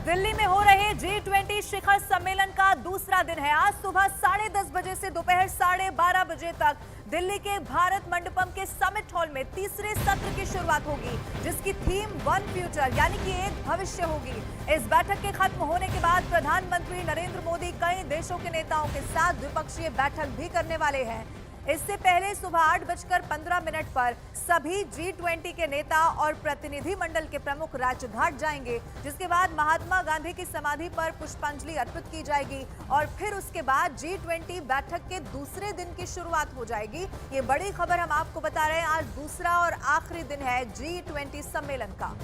दिल्ली में हो रहे G20 शिखर सम्मेलन का दूसरा दिन है। आज सुबह 10:30 बजे से दोपहर 12:30 बजे तक दिल्ली के भारत मंडपम के समिट हॉल में तीसरे सत्र की शुरुआत होगी, जिसकी थीम वन फ्यूचर यानी कि एक भविष्य होगी। इस बैठक के खत्म होने के बाद प्रधानमंत्री नरेंद्र मोदी कई देशों के नेताओं के साथ द्विपक्षीय बैठक भी करने वाले हैं। इससे पहले सुबह 8:15 पर सभी G20 के नेता और प्रतिनिधि मंडल के प्रमुख राजघाट जाएंगे, जिसके बाद महात्मा गांधी की समाधि पर पुष्पांजलि अर्पित की जाएगी और फिर उसके बाद G20 बैठक के दूसरे दिन की शुरुआत हो जाएगी। ये बड़ी खबर हम आपको बता रहे हैं। आज दूसरा और आखिरी दिन है G20 सम्मेलन का।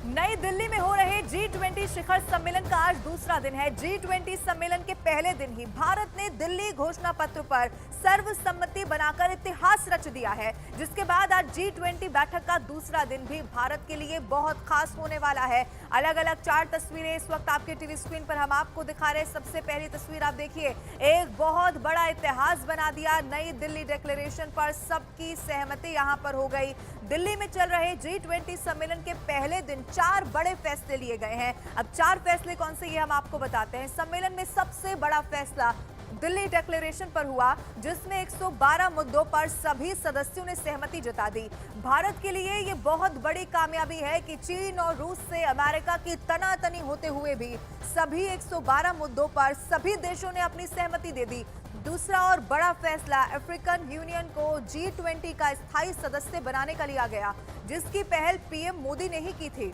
नई दिल्ली में हो रहे G20 शिखर सम्मेलन का आज दूसरा दिन है। G20 सम्मेलन के पहले दिन ही भारत ने दिल्ली घोषणा पत्र पर सर्वसम्मति बनाकर इतिहास रच दिया है, जिसके बाद आज G20 बैठक का दूसरा दिन भी भारत के लिए बहुत खास होने वाला है। अलग अलग 4 तस्वीरें इस वक्त आपके टीवी स्क्रीन पर हम आपको दिखा रहे हैं। सबसे पहली तस्वीर आप देखिए, एक बहुत बड़ा इतिहास बना दिया। नई दिल्ली डिक्लेरेशन पर सबकी सहमति यहां पर हो गई। दिल्ली में चल रहे G20 सम्मेलन के पहले दिन 4 बड़े फैसले लिए गए हैं। अब 4 फैसले कौन से, ये हम आपको बताते हैं। सम्मेलन में सबसे बड़ा फैसला दिल्ली डिक्लेरेशन पर हुआ, जिसमें 112 मुद्दों पर सभी सदस्यों ने सहमति जता दी। भारत के लिए ये बहुत बड़ी कामयाबी है कि चीन और रूस से अमेरिका की तनातनी होते हुए भी सभी 112 मुद्दों पर सभी देशों ने अपनी सहमति दे दी। दूसरा और बड़ा फैसला अफ्रीकन यूनियन को G20 का स्थायी सदस्य बनाने का लिया गया, जिसकी पहल पीएम मोदी ने ही की थी।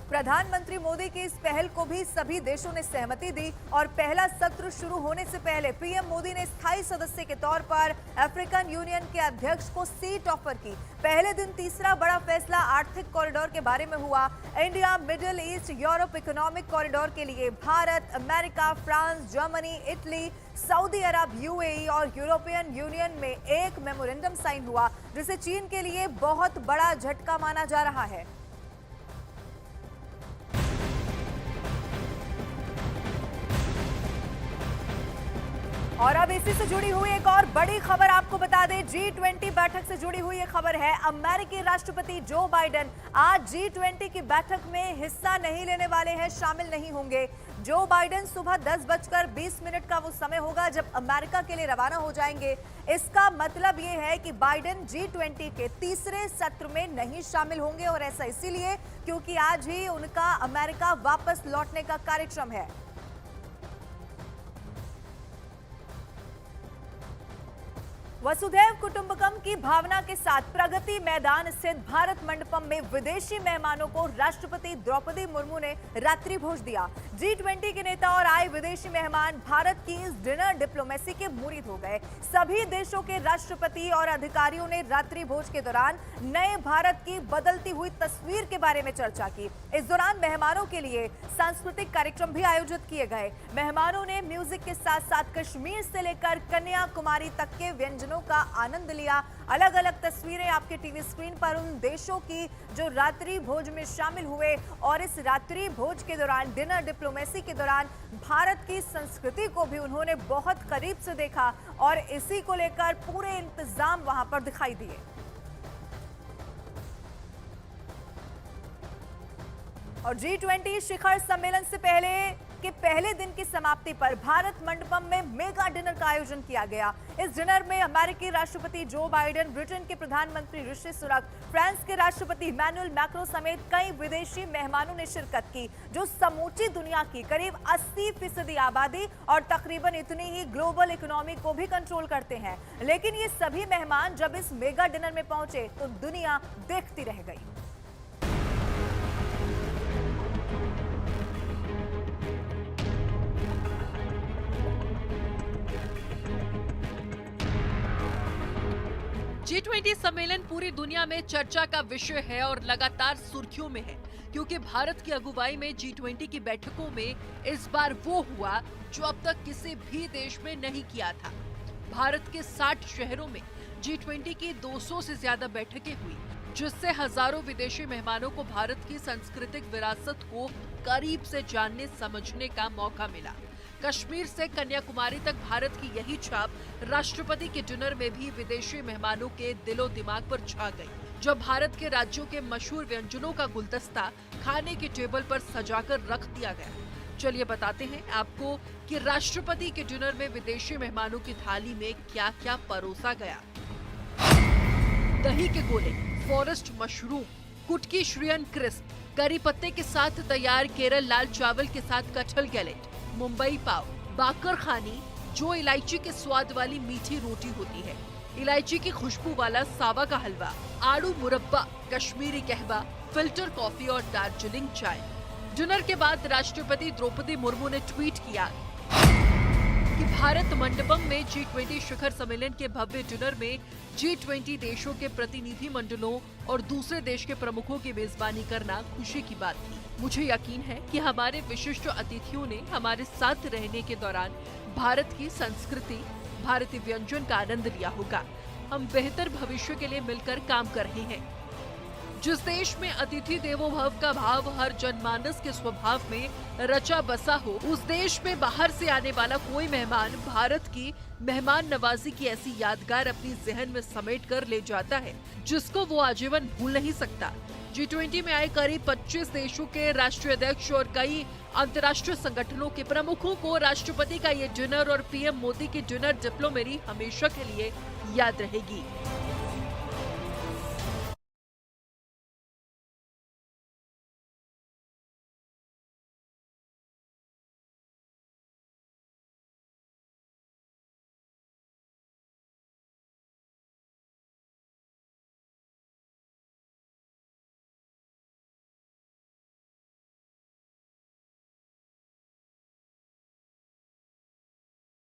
प्रधानमंत्री मोदी की इस पहल को भी सभी देशों ने सहमति दी और पहला सत्र शुरू होने से पहले पीएम मोदी ने स्थायी सदस्य के तौर पर अफ्रीकन यूनियन के अध्यक्ष को सीट ऑफर की। पहले दिन तीसरा बड़ा फैसला आर्थिक कॉरिडोर के बारे में हुआ। India Middle East Europe economic corridor के लिए Bharat, America, France, Germany, Italy, Saudi Arab, UAE और यूरोपियन यूनियन में एक मेमोरेंडम साइन हुआ, जिसे चीन के लिए बहुत बड़ा झटका माना जा रहा है। और अब इसी से जुड़ी हुई एक और बड़ी खबर आपको बता दें। G20 बैठक से जुड़ी हुई ये खबर है। अमेरिकी राष्ट्रपति जो बाइडेन आज G20 की बैठक में हिस्सा नहीं लेने वाले हैं, शामिल नहीं होंगे। जो बाइडेन सुबह 10:20 का वो समय होगा जब अमेरिका के लिए रवाना हो जाएंगे। इसका मतलब ये है कि बाइडेन G20 के तीसरे सत्र में नहीं शामिल होंगे, और ऐसा इसीलिए क्योंकि आज ही उनका अमेरिका वापस लौटने का कार्यक्रम है। वसुधैव कुटुंबकम की भावना के साथ प्रगति मैदान स्थित भारत मंडपम में विदेशी मेहमानों को राष्ट्रपति द्रौपदी मुर्मू ने रात्रि भोज दिया। G20 के नेता और आए विदेशी मेहमान भारत की इस डिनर डिप्लोमेसी के मुरीद हो गए। सभी देशों के राष्ट्रपति और अधिकारियों ने रात्रि भोज के दौरान नए भारत की बदलती हुई तस्वीर के बारे में चर्चा की। इस दौरान मेहमानों के लिए सांस्कृतिक कार्यक्रम भी आयोजित किए गए। मेहमानों ने म्यूजिक के साथ साथ कश्मीर से लेकर कन्याकुमारी तक के व्यंजनों का आनंद लिया। अलग अलग तस्वीरें आपके टीवी स्क्रीन पर उन देशों की जो रात्रि भोज में शामिल हुए, और इस रात्रि भोज के दौरान, डिनर डिप्लोमेसी के दौरान भारत की संस्कृति को भी उन्होंने बहुत करीब से देखा और इसी को लेकर पूरे इंतजाम वहां पर दिखाई दिए। और G20 शिखर सम्मेलन से पहले दिन की समाप्ति पर भारत मंडपम में मेगा डिनर का आयोजन किया गया। इस डिनर में अमेरिकी राष्ट्रपति जो बाइडेन, ब्रिटेन के प्रधानमंत्री ऋषि सुनक, फ्रांस के राष्ट्रपति इमैनुअल मैक्रों समेत कई विदेशी मेहमानों ने शिरकत की, जो समूची दुनिया की करीब 80% आबादी और तकरीबन इतनी ही ग्लोबल इकोनॉमी को भी कंट्रोल करते हैं। लेकिन ये सभी मेहमान जब इस मेगा डिनर में पहुंचे तो दुनिया देखती रह गई। G20 सम्मेलन पूरी दुनिया में चर्चा का विषय है और लगातार सुर्खियों में है, क्योंकि भारत की अगुवाई में G20 की बैठकों में इस बार वो हुआ जो अब तक किसी भी देश में नहीं किया था। भारत के 60 शहरों में G20 की 200 से ज्यादा बैठकें हुई, जिससे हजारों विदेशी मेहमानों को भारत की सांस्कृतिक विरासत को करीब से जानने समझने का मौका मिला। कश्मीर से कन्याकुमारी तक भारत की यही छाप राष्ट्रपति के डिनर में भी विदेशी मेहमानों के दिलो दिमाग पर छा गई, जब भारत के राज्यों के मशहूर व्यंजनों का गुलदस्ता खाने की टेबल पर सजाकर रख दिया गया। चलिए बताते हैं आपको कि राष्ट्रपति के डिनर में विदेशी मेहमानों की थाली में क्या क्या परोसा गया। दही के गोले, फॉरेस्ट मशरूम, कुटकी श्रियन क्रिस्प, करी पत्ते के साथ तैयार केरल लाल चावल के साथ कटहल गैलेट, मुंबई पाव, बाकर खानी जो इलायची के स्वाद वाली मीठी रोटी होती है, इलायची की खुशबू वाला सावा का हलवा, आड़ू मुरब्बा, कश्मीरी कहवा, फिल्टर कॉफी और दार्जिलिंग चाय। डिनर के बाद राष्ट्रपति द्रौपदी मुर्मू ने ट्वीट किया कि भारत मंडपम में G20 शिखर सम्मेलन के भव्य डिनर में G20 देशों के प्रतिनिधि मंडलों और दूसरे देश के प्रमुखों की मेजबानी करना खुशी की बात थी। मुझे यकीन है कि हमारे विशिष्ट अतिथियों ने हमारे साथ रहने के दौरान भारत की संस्कृति, भारतीय व्यंजन का आनंद लिया होगा। हम बेहतर भविष्य के लिए मिलकर काम कर रहे हैं। जिस देश में अतिथि देवो भव का भाव हर जनमानस के स्वभाव में रचा बसा हो, उस देश में बाहर से आने वाला कोई मेहमान भारत की मेहमान नवाजी की ऐसी यादगार अपनी जहन में समेट कर ले जाता है जिसको वो आजीवन भूल नहीं सकता। G20 में आए करीब 25 देशों के राष्ट्रीय अध्यक्ष और कई अंतर्राष्ट्रीय संगठनों के प्रमुखों को राष्ट्रपति का ये डिनर और पीएम मोदी की डिनर डिप्लोमेरी हमेशा के लिए याद रहेगी।